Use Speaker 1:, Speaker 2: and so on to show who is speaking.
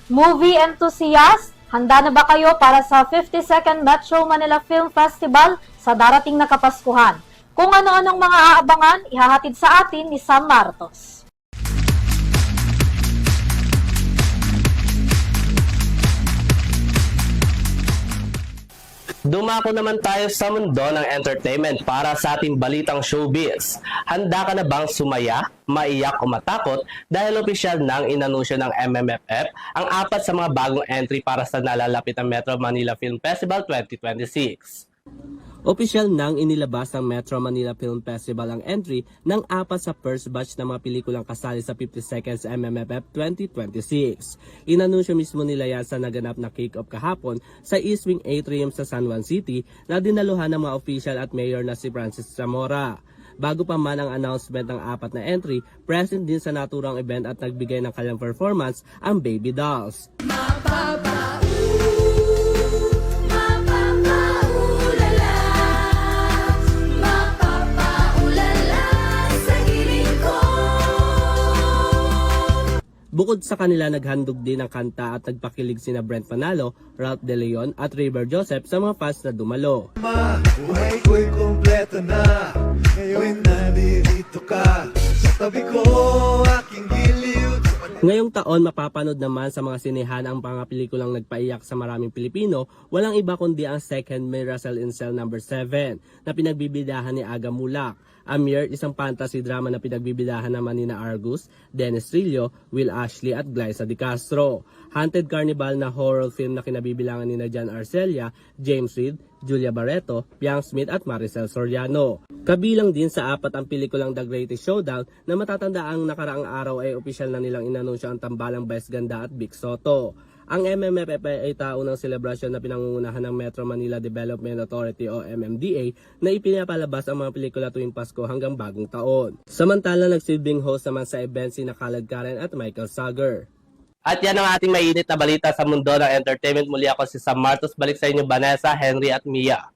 Speaker 1: Movie enthusiast, handa na ba kayo para sa 52nd Metro Manila Film Festival sa darating na Kapaskuhan? Kung ano-anong mga aabangan, ihahatid sa atin ni Sam Martos.
Speaker 2: Dumako naman tayo sa mundo ng entertainment para sa ating balitang showbiz. Handa ka na bang sumaya, maiyak o matakot dahil opisyal nang inanunsyo ng MMFF ang 4 sa mga bagong entry para sa nalalapit na Metro Manila Film Festival 2026.
Speaker 3: Opisyal nang inilabas ng Metro Manila Film Festival ang entry ng 4 sa first batch ng mga pelikulang kasali sa 52nd MMFF 2026. Inanunsyo mismo nila yan sa naganap na kick-off kahapon sa East Wing Atrium sa San Juan City na dinaluhan ng mga official at mayor na si Francis Zamora. Bago pa man ang announcement ng 4 na entry, present din sa naturang event at nagbigay ng kanyang performance ang Baby Dolls. Bukod sa kanila, naghandog din ng kanta at nagpakilig sina Brent Manalo, Ralph De Leon at River Joseph sa mga fans na dumalo.
Speaker 4: Buhay ko'y kompleto na, ngayon naririto ka, sa tabi ko aking giliw.
Speaker 3: Ngayong taon, mapapanood naman sa mga sinehan ang mga pelikulang nagpaiyak sa maraming Pilipino, walang iba kundi ang Second Miracle in Cell No. 7 na pinagbibidahan ni Aga Mulak. Amir, isang fantasy drama na pinagbibidahan naman ni Argus, Dennis Trillo, Will Ashley at Glyza De Castro. Haunted Carnival na horror film na kinabibilangan ni Jan Arcelia, James Reid, Julia Barreto, Piang Smith at Maricel Soriano. Kabilang din sa 4 ang pelikulang The Greatest Showdown na matatanda ang nakaraang araw ay opisyal na nilang inanunsyo ang tambalang Best Ganda at Big Soto. Ang MMFF ay taunang selebrasyon na pinangungunahan ng Metro Manila Development Authority o MMDA na ipinapalabas ang mga pelikula tuwing Pasko hanggang Bagong Taon. Samantala, nagsilbing host naman sa event sina Khaled Karen at Michael Sager.
Speaker 2: At yan ang ating mainit na balita sa mundo ng entertainment. Muli ako si Sam Martos. Balik sa inyo Vanessa, Henry at Mia.